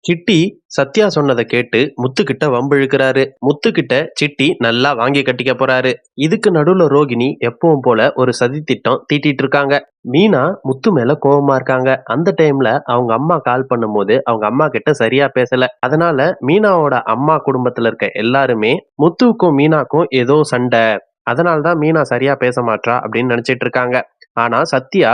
City Sathya சொன்னதை கேட்டு முத்துக்கிட்ட வம்பிழுக்கிறாரு. முத்துக்கிட்ட city நல்லா வாங்கி கட்டிக்க போறாரு. இதுக்கு நடுவுல ரோகிணி எப்பவும் போல ஒரு சதி திட்டம் தீட்டிட்டு இருக்காங்க. மீனா முத்து மேல கோவமா இருக்காங்க. அந்த டைம்ல அவங்க அம்மா கால் பண்ணும்போது அவங்க அம்மா கிட்ட சரியா பேசல. அதனால மீனாவோட அம்மா குடும்பத்துல இருக்க எல்லாருமே முத்துவுக்கும் மீனாக்கும் ஏதோ சண்டை, அதனாலதான் மீனா சரியா பேச மாட்றா அப்படின்னு நினைச்சிட்டு இருக்காங்க. ஆனா சத்யா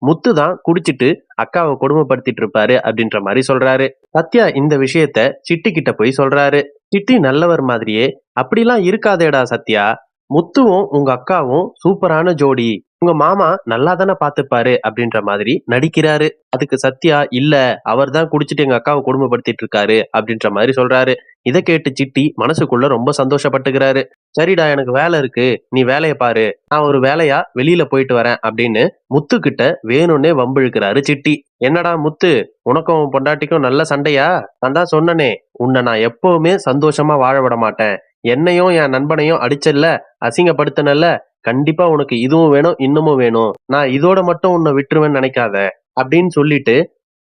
முத்து தான் குடிச்சிட்டு அக்காவை கொடுமைப்படுத்திட்டு இருப்பாரு அப்படின்ற மாதிரி சொல்றாரு. சத்யா இந்த விஷயத்த சிட்டி கிட்ட போய் சொல்றாரு. சிட்டி நல்லவர் மாதிரியே, அப்படிலாம் இருக்காதேடா சத்யா, முத்துவும் உங்க அக்காவும் சூப்பரான ஜோடி, உங்க மாமா நல்லா தானே பாத்துப்பாரு அப்படின்ற மாதிரி நடிக்கிறாரு. அதுக்கு சத்யா இல்ல, அவர் தான் குடிச்சிட்டு எங்க அக்காவை கொடுமைப்படுத்திட்டு இருக்காரு அப்படின்ற மாதிரி சொல்றாரு. இதை கேட்டு சிட்டி மனசுக்குள்ள ரொம்ப சந்தோஷப்பட்டுக்கிறாரு. சரிடா, எனக்கு வேலை இருக்கு, நீ வேலைய பாரு, நான் ஒரு வேலையா வெளியில போயிட்டு வரேன் அப்படின்னு முத்து கிட்ட வேணும்னே வம்பிழுக்கிறாரு சிட்டி. என்னடா முத்து, உனக்கும் உன் பொண்டாட்டிக்கும் நல்ல சண்டையா? நான் தான் சொன்னனே, உன்னை நான் எப்பவுமே சந்தோஷமா வாழ விட மாட்டேன். என்னையும் என் நண்பனையும் அடிச்சல்ல, அசிங்கப்படுத்தினல்ல, கண்டிப்பா உனக்கு இதுவும் வேணும் இன்னமும் வேணும். நான் இதோட மட்டும் உன்னை விட்டுருவேன்னு நினைக்காத அப்படின்னு சொல்லிட்டு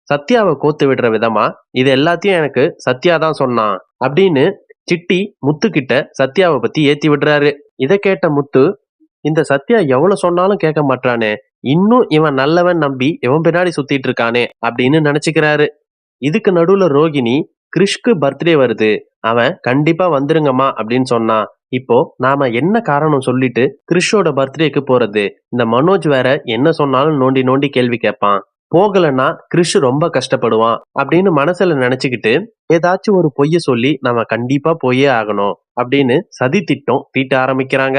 சத்யாவை கோத்து விடுற விதமா இது எல்லாத்தையும் எனக்கு சத்யா தான் சொன்னான் அப்படின்னு சிட்டி முத்து கிட்ட சத்யாவை பத்தி ஏத்தி விடுறாரு. இதை கேட்ட முத்து, இந்த சத்யா எவ்வளவு சொன்னாலும் கேட்க மாட்டானே, இன்னும் இவன் நல்லவன் நம்பி இவன் பின்னாடி சுத்திட்டு இருக்கானே அப்படின்னு நினைச்சுக்கிறாரு. இதுக்கு நடுவுல ரோகிணி, கிறிஷ்க்கு பர்த்டே வருது, அவன் கண்டிப்பா வந்துருங்கம்மா அப்படின்னு சொன்னான். இப்போ நாம என்ன காரணம் சொல்லிட்டு கிறிஷோட பர்த்டேக்கு போறது? இந்த மனோஜ் வேற என்ன சொன்னாலும் நோண்டி நோண்டி கேள்வி கேட்பான். போகலன்னா கிறிஷ் ரொம்ப கஷ்டப்படுவான் அப்படின்னு மனசுல நினைச்சுக்கிட்டு ஏதாச்சும் ஒரு பொய்ய சொல்லி நாம கண்டிப்பா போயே ஆகணும் அப்படின்னு சதி திட்டம் தீட்ட ஆரம்பிக்கிறாங்க.